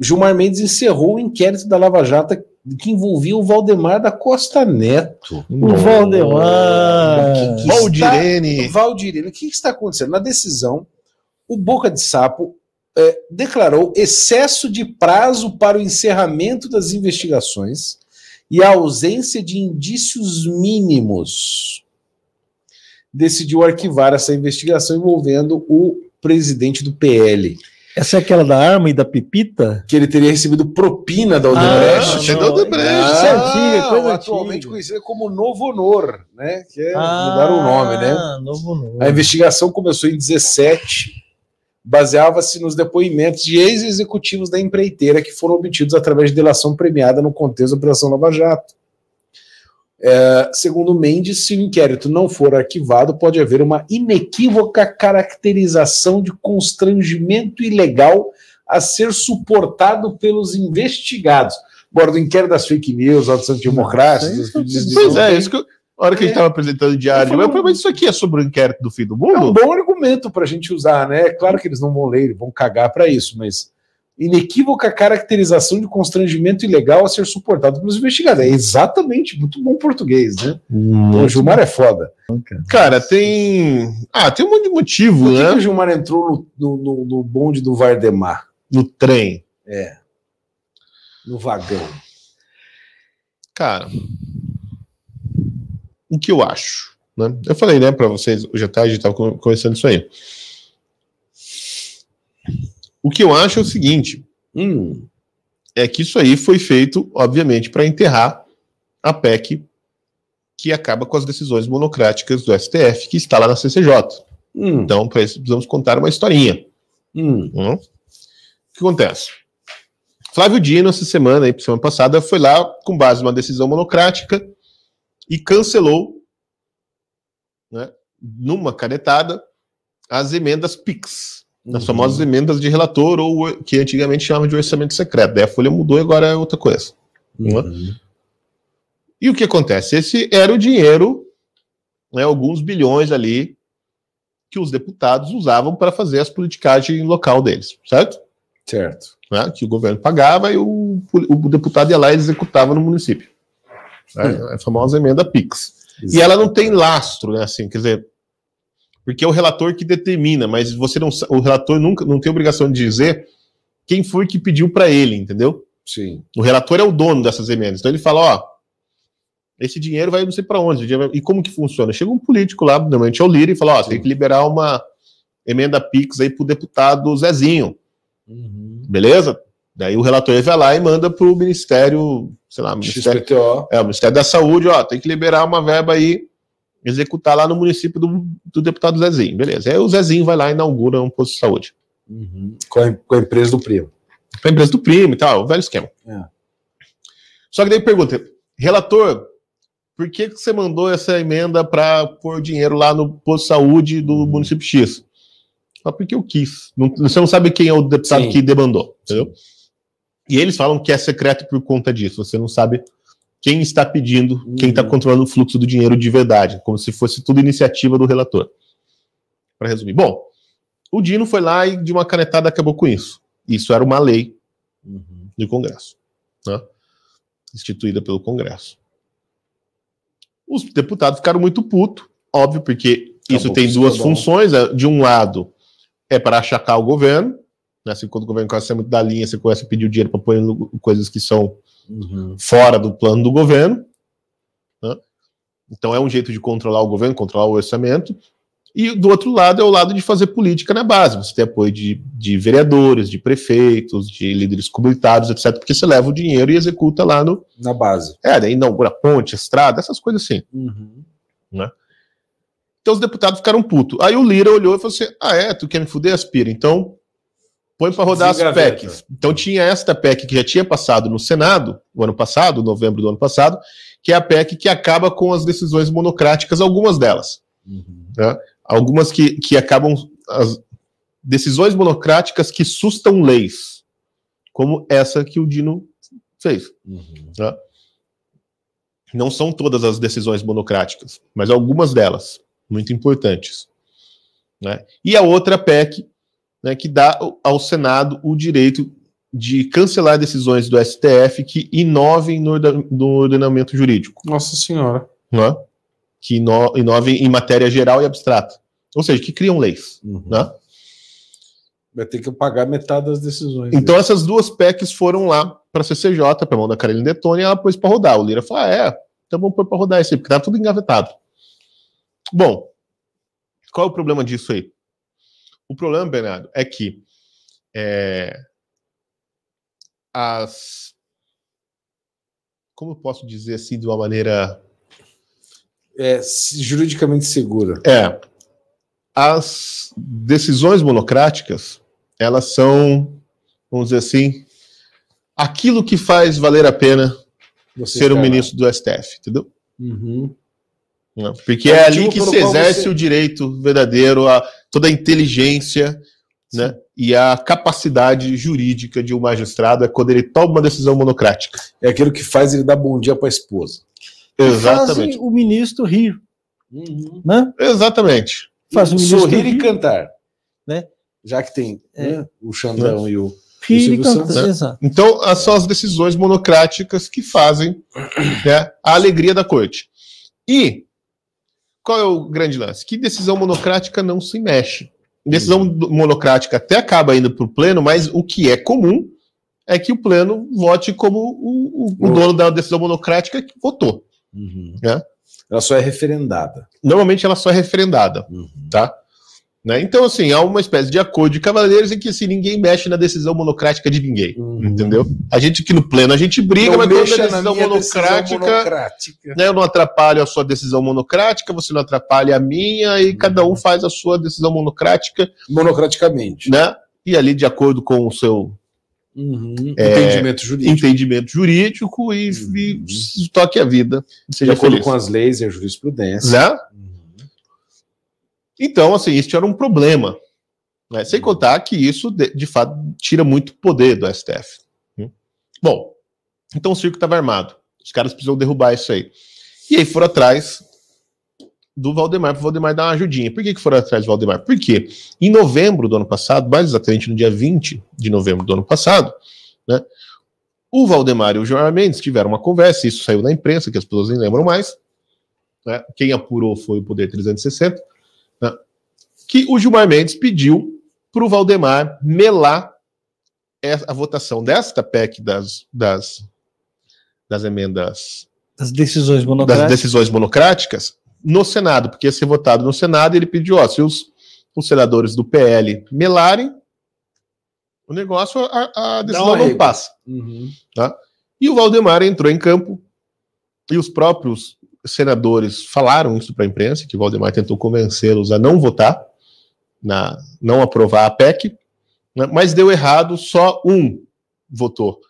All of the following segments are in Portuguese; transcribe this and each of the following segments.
Gilmar Mendes encerrou o inquérito da Lava Jato que envolvia o Valdemar da Costa Neto. O Valdemar! Valdirene. O que está acontecendo? Na decisão, o Boca de Sapo declarou excesso de prazo para o encerramento das investigações e a ausência de indícios mínimos. Decidiu arquivar essa investigação envolvendo o presidente do PL. Essa é aquela da arma e da pipita? Que ele teria recebido propina da Odebrecht. Atualmente conhecida como Novo Honor, né? Que mudaram o nome, né? Novo Honor. A investigação começou em 17, baseava-se nos depoimentos de ex-executivos da empreiteira que foram obtidos através de delação premiada no contexto da Operação Lava Jato. Segundo Mendes, se o inquérito não for arquivado, pode haver uma inequívoca caracterização de constrangimento ilegal a ser suportado pelos investigados. Agora, do inquérito das fake news, dos antidemocráticos... Pois é, isso que a hora que a gente estava apresentando o diário, mas isso aqui é sobre o inquérito do fim do mundo? É um bom argumento para a gente usar, né? Claro que eles não vão ler, vão cagar para isso, mas... inequívoca caracterização de constrangimento ilegal a ser suportado pelos investigados. É exatamente, muito bom português, né? O Gilmar é foda. Cara, tem um monte de motivo, né? Por que o Gilmar entrou no bonde do Valdemar? No trem. No vagão. Cara, o que eu acho? Né? Eu falei, né, pra vocês, hoje à tarde a gente tava conversando isso aí. O que eu acho é o seguinte, é que isso aí foi feito, obviamente, para enterrar a PEC que acaba com as decisões monocráticas do STF, que está lá na CCJ. Então, para isso, precisamos contar uma historinha. O que acontece? Flávio Dino, essa semana passada, foi lá com base numa decisão monocrática e cancelou, né, numa canetada, as emendas PIX. As famosas emendas de relator, ou que antigamente chamavam de orçamento secreto. Daí a Folha mudou e agora é outra coisa. E o que acontece? Esse era o dinheiro, né, alguns bilhões ali, que os deputados usavam para fazer as politicagens local deles, certo? Certo. Né, que o governo pagava e o deputado ia lá e executava no município. A famosa emenda PIX. Exato. E ela não tem lastro, né, assim, quer dizer... Porque é o relator que determina, mas o relator nunca não tem obrigação de dizer quem foi que pediu para ele, entendeu? Sim. O relator é o dono dessas emendas. Então ele fala, esse dinheiro vai não sei para onde. E como que funciona? Chega um político lá, normalmente é o Lira, e fala, tem que liberar uma emenda PIX aí pro deputado Zezinho. Beleza? Daí o relator vai lá e manda pro Ministério, sei lá, o Ministério da Saúde, tem que liberar uma verba aí, executar lá no município do deputado Zezinho. Beleza. Aí o Zezinho vai lá e inaugura um posto de saúde. Com a empresa do primo. Com a empresa do primo e tal, o velho esquema. Só que daí pergunta, relator, por que você mandou essa emenda para pôr dinheiro lá no posto de saúde do município X? Porque eu quis. Você não sabe quem é o deputado que demandou, entendeu? E eles falam que é secreto por conta disso. Você não sabe quem está pedindo, quem está controlando o fluxo do dinheiro de verdade, como se fosse tudo iniciativa do relator. Para resumir. Bom, o Dino foi lá e de uma canetada acabou com isso. Isso era uma lei do Congresso, né? Instituída pelo Congresso. Os deputados ficaram muito putos, óbvio, porque isso tem duas funções. De um lado, é para achacar o governo, né? Assim, quando o governo começa a ser muito da linha, você começa a pedir o dinheiro para pôr em coisas que são fora do plano do governo, né? Então é um jeito de controlar o governo, controlar o orçamento. E do outro lado é o lado de fazer política na base. Você tem apoio de vereadores, de prefeitos, de líderes comunitários, etc. Porque você leva o dinheiro e executa lá na base. Daí inaugura ponte, estrada, essas coisas assim. Né? Então os deputados ficaram putos. Aí o Lira olhou e falou assim, tu quer me fuder, Aspira? Então põe para rodar as PECs. Então tinha esta PEC que já tinha passado no Senado, o ano passado, novembro do ano passado, que é a PEC que acaba com as decisões monocráticas, algumas delas. Né? Algumas que acabam, as decisões monocráticas que sustam leis, como essa que o Dino fez. Né? Não são todas as decisões monocráticas, mas algumas delas, muito importantes. Né? E a outra PEC, né, que dá ao Senado o direito de cancelar decisões do STF que inovem no ordenamento jurídico. Nossa Senhora. Né? Que inovem em matéria geral e abstrata. Ou seja, que criam leis. Né? Vai ter que pagar metade das decisões. Então essas duas PECs foram lá para a CCJ, para a mão da Carolina Detoni, e ela pôs para rodar. O Lira falou, então vamos pôr para rodar isso aí, porque tá tudo engavetado. Bom, qual é o problema disso aí? O problema, Bernardo, é que como eu posso dizer assim de uma maneira... juridicamente segura. As decisões monocráticas, elas são, vamos dizer assim, aquilo que faz valer a pena ser um ministro do STF, entendeu? Porque é ali que se exerce o direito verdadeiro, toda a inteligência, né, e a capacidade jurídica de um magistrado é quando ele toma uma decisão monocrática. É aquilo que faz ele dar bom dia para a esposa. Exatamente. Fazem o ministro rir. Né? Exatamente. Faz o ministro sorrir e cantar. Né? Já que tem o Xandão e o rir e cantar. Exato. Então, são as decisões monocráticas que fazem, né, a alegria da corte. E qual é o grande lance? Que decisão monocrática não se mexe. Decisão monocrática até acaba indo para o pleno, mas o que é comum é que o pleno vote como o dono da decisão monocrática que votou. Né? Ela só é referendada. Normalmente ela só é referendada. Tá? Né? Então, assim, há uma espécie de acordo de cavalheiros em que assim, ninguém mexe na decisão monocrática de ninguém. Entendeu? A gente aqui no pleno, a gente briga, mas quando a decisão monocrática, né, eu não atrapalho a sua decisão monocrática, você não atrapalha a minha, e cada um faz a sua decisão monocrática. Monocraticamente. Né? E ali de acordo com o seu entendimento jurídico e toque a vida. Seja de acordo com as leis e a jurisprudência. Né? Então, assim, isso era um problema. Né? Sem contar que isso, de fato, tira muito poder do STF. Bom, então o circo estava armado. Os caras precisam derrubar isso aí. E aí foram atrás do Valdemar, para o Valdemar dar uma ajudinha. Por que foram atrás do Valdemar? Porque em novembro do ano passado, mais exatamente no dia 20 de novembro do ano passado, né, o Valdemar e o Gilmar Mendes tiveram uma conversa, isso saiu na imprensa, que as pessoas nem lembram mais. Né? Quem apurou foi o Poder 360. Né, que o Gilmar Mendes pediu para o Valdemar melar a votação desta PEC das emendas... Das decisões monocráticas no Senado, porque ia ser votado no Senado, e ele pediu, se os senadores do PL melarem o negócio, a decisão não passa. Tá? E o Valdemar entrou em campo, e os próprios senadores falaram isso para a imprensa, que o Valdemar tentou convencê-los a não votar, não aprovar a PEC, né, mas deu errado, só um votou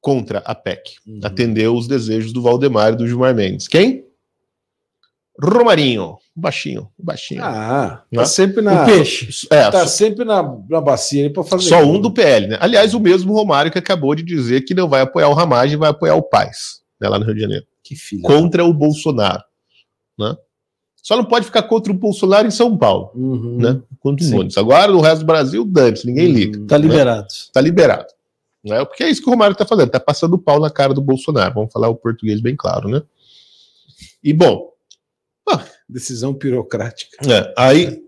contra a PEC. Atendeu os desejos do Valdemar e do Gilmar Mendes. Quem? Romarinho. Baixinho. Tá sempre na... O peixe. Tá sempre na bacia aí para fazer... Só um do PL, né? Aliás, o mesmo Romário que acabou de dizer que não vai apoiar o Ramagem, vai apoiar o Paes, né, lá no Rio de Janeiro. Que filho. Contra o Bolsonaro. Né? Só não pode ficar contra o Bolsonaro em São Paulo. Né? Contra o Nunes. Agora, no resto do Brasil, dane-se, ninguém liga. Tá liberado. Né? Tá liberado. Né? Porque é isso que o Romário tá fazendo. Tá passando o pau na cara do Bolsonaro. Vamos falar o português bem claro, né? E, bom... decisão pirocrática. Aí...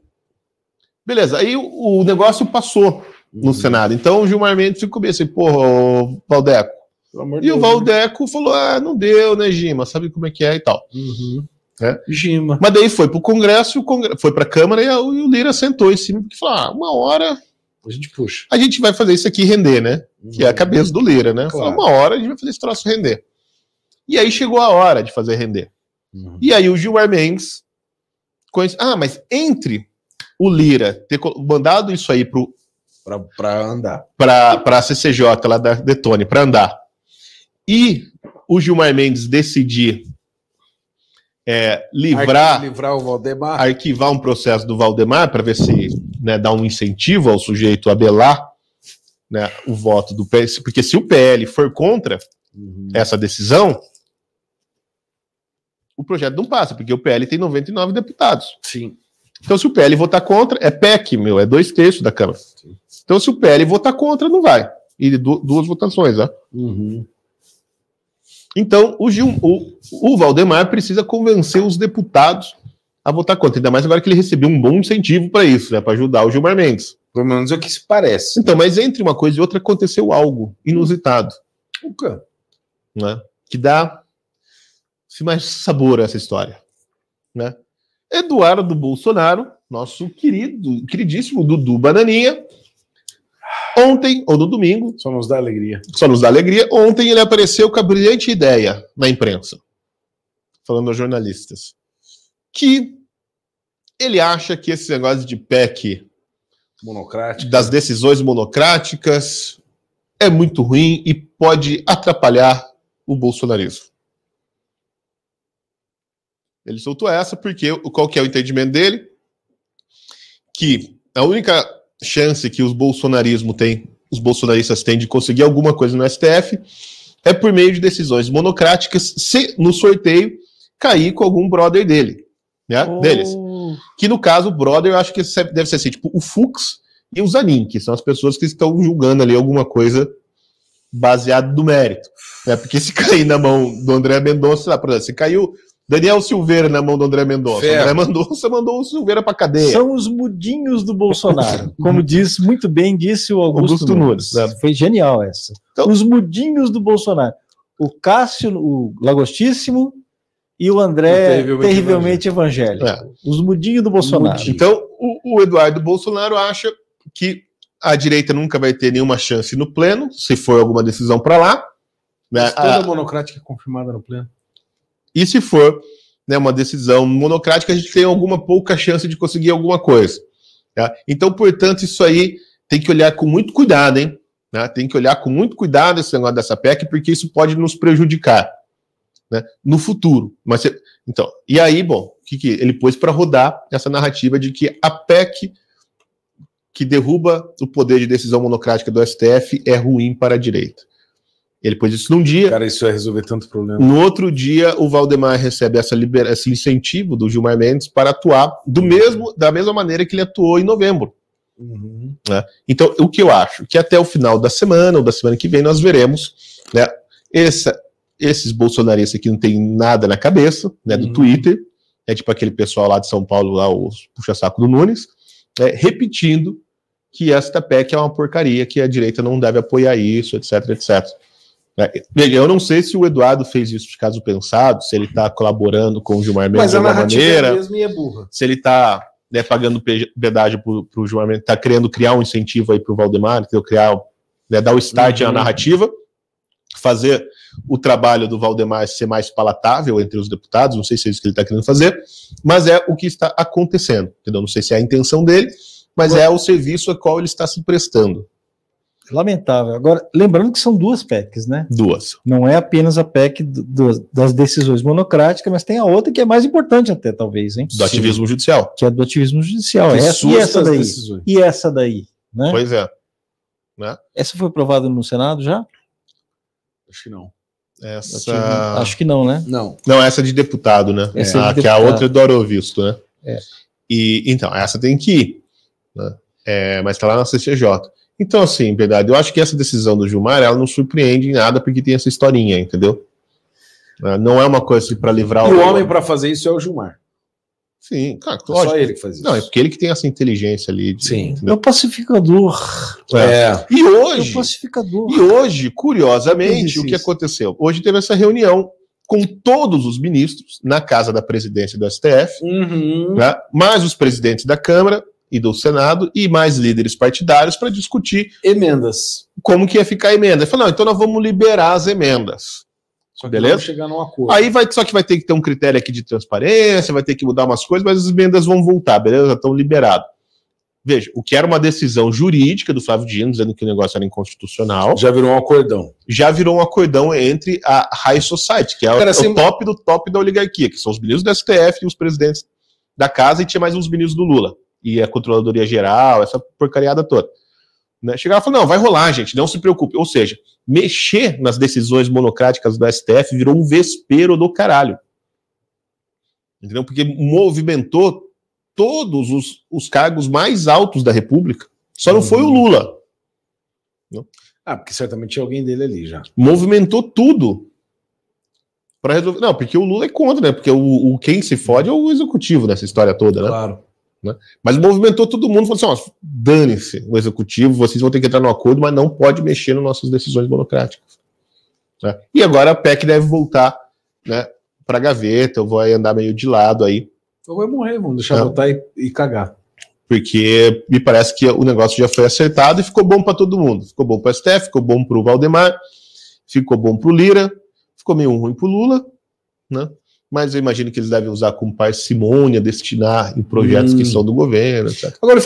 Beleza. Aí o negócio passou no Senado. Então, o Gilmar Mendes ficou bem assim, porra, Valdeco. E o Valdeco falou, não deu, né, Gima? Sabe como é que é e tal. Gima. Mas daí foi pro Congresso, foi pra Câmara e o Lira sentou em cima porque falou, uma hora a gente puxa. A gente vai fazer isso aqui render, né? Que é a cabeça do Lira, né? Claro. Falou, uma hora a gente vai fazer esse troço render. E aí chegou a hora de fazer render. E aí o Gilmar Mendes mas entre o Lira ter mandado isso aí para andar para a CCJ lá da Detoni para andar e o Gilmar Mendes decidir livrar o Valdemar, arquivar um processo do Valdemar para ver se, né, dá um incentivo ao sujeito a abelar, né, o voto do PL, porque se o PL for contra essa decisão, o projeto não passa, porque o PL tem 99 deputados. Sim. Então, se o PL votar contra, é PEC, é 2/3 da Câmara. Sim. Então, se o PL votar contra, não vai. e duas votações, né? Então, o Valdemar precisa convencer os deputados a votar contra, ainda mais agora que ele recebeu um bom incentivo para isso, né? Para ajudar o Gilmar Mendes. Pelo menos é o que se parece. Então, mas entre uma coisa e outra aconteceu algo inusitado. O quê? Né? Que dá mais sabor a essa história. Né? Eduardo Bolsonaro, nosso queridíssimo Dudu Bananinha, ontem, ou no domingo... Só nos dá alegria. Ontem ele apareceu com a brilhante ideia na imprensa, falando aos jornalistas, que ele acha que esse negócio de PEC monocrática, das decisões monocráticas é muito ruim e pode atrapalhar o bolsonarismo. Ele soltou essa porque qual que é o entendimento dele? Que a única chance que os bolsonaristas têm de conseguir alguma coisa no STF é por meio de decisões monocráticas, se no sorteio cair com algum brother deles. Que no caso, o brother, eu acho que deve ser assim, tipo o Fux e o Zanin, que são as pessoas que estão julgando ali alguma coisa baseada no mérito. Né? Porque se cair na mão do André Mendonça, lá, por exemplo, se caiu Daniel Silveira na mão do André Mendonça, André Mendonça mandou o Silveira para cadeia. São os mudinhos do Bolsonaro, como muito bem disse o Augusto Nunes. Né? Foi genial essa. Então, os mudinhos do Bolsonaro. O Cássio, o Lagostíssimo e o André terrivelmente evangélico. Os mudinhos do Bolsonaro. Então, o Eduardo Bolsonaro acha que a direita nunca vai ter nenhuma chance no pleno, se for alguma decisão para lá. Mas toda monocrática é confirmada no pleno. E se for, né, uma decisão monocrática, a gente tem alguma pouca chance de conseguir alguma coisa. Tá? Então, portanto, isso aí tem que olhar com muito cuidado, hein? Né? Tem que olhar com muito cuidado esse negócio dessa PEC, porque isso pode nos prejudicar, né, no futuro. Então, e aí, bom, o que ele pôs para rodar essa narrativa de que a PEC que derruba o poder de decisão monocrática do STF é ruim para a direita. Ele pôs isso num dia. Cara, isso vai resolver tanto problema. No outro dia, o Valdemar recebe esse incentivo do Gilmar Mendes para atuar da mesma maneira que ele atuou em novembro. Né? Então, o que eu acho? Que até o final da semana, ou da semana que vem, nós veremos, né, esses bolsonaristas que não tem nada na cabeça, né, do Twitter, é tipo aquele pessoal lá de São Paulo, lá, os puxa-saco do Nunes, repetindo que esta PEC é uma porcaria, que a direita não deve apoiar isso, etc, etc. Veja, eu não sei se o Eduardo fez isso de caso pensado, se ele está colaborando com o Gilmar Mendes de alguma maneira, mesmo e é burra. Se ele está, né, pagando pedágio para o Gilmar Mendes, está querendo criar um incentivo aí para o Valdemar, dar o start na narrativa, fazer o trabalho do Valdemar ser mais palatável entre os deputados, não sei se é isso que ele está querendo fazer, mas é o que está acontecendo, entendeu? Não sei se é a intenção dele, mas é o serviço a qual ele está se prestando. Lamentável. Agora, lembrando que são duas PECs, né? Duas. Não é apenas a PEC das decisões monocráticas, mas tem a outra que é mais importante até, talvez, hein? Do ativismo judicial. Que é do ativismo judicial. E essa daí, né? Pois é. Né? Essa foi aprovada no Senado já? Acho que não. Acho que não, né? Não, essa é de deputado, né? Que a outra é do Orovisto, né? E, então, essa tem que ir. Né? Mas tá lá na CCJ. Então, assim, verdade, eu acho que essa decisão do Gilmar, ela não surpreende em nada, porque tem essa historinha, entendeu? Não é uma coisa assim, para livrar o homem para fazer isso é o Gilmar. Sim, claro. É só ele que faz isso. Não, é porque ele que tem essa inteligência ali. Sim. É o pacificador. E hoje, é o pacificador. E hoje, curiosamente, o que aconteceu? Hoje teve essa reunião com todos os ministros na casa da presidência do STF, né, mais os presidentes da Câmara e do Senado e mais líderes partidários para discutir emendas. Como que ia ficar a emenda. Ele falou, não, então nós vamos liberar as emendas. Só que beleza? vamos chegar num acordo. Aí só que vai ter que ter um critério aqui de transparência, vai ter que mudar umas coisas, mas as emendas vão voltar, beleza? Já estão liberadas. Veja, o que era uma decisão jurídica do Flávio Dino, dizendo que o negócio era inconstitucional. Já virou um acordão. Já virou um acordão entre a High Society, que é o top do top da oligarquia, que são os ministros do STF e os presidentes da casa, e tinha mais uns ministros do Lula. E a Controladoria Geral, essa porcariada toda. Né? Chegava e falou, não, vai rolar, gente, não se preocupe. Ou seja, mexer nas decisões monocráticas do STF virou um vespeiro do caralho. Entendeu? Porque movimentou todos os cargos mais altos da República. Só não foi o Lula. Ah, porque certamente tinha alguém dele ali já. Movimentou tudo para resolver. Não, porque o Lula é contra, né? Porque quem se fode é o executivo nessa história toda, né? Claro. Né? Mas movimentou todo mundo, falou assim: ó, dane-se o executivo, vocês vão ter que entrar no acordo, mas não pode mexer nas nossas decisões burocráticas. Né? E agora a PEC deve voltar, né, para a gaveta, eu vou andar meio de lado aí. Ou vai morrer, vamos deixar voltar e cagar. Porque me parece que o negócio já foi acertado e ficou bom para todo mundo. Ficou bom para o STF, ficou bom para o Valdemar, ficou bom para o Lira, ficou meio ruim para o Lula, né? Mas eu imagino que eles devem usar com parcimônia, destinar em projetos que são do governo, etc. Agora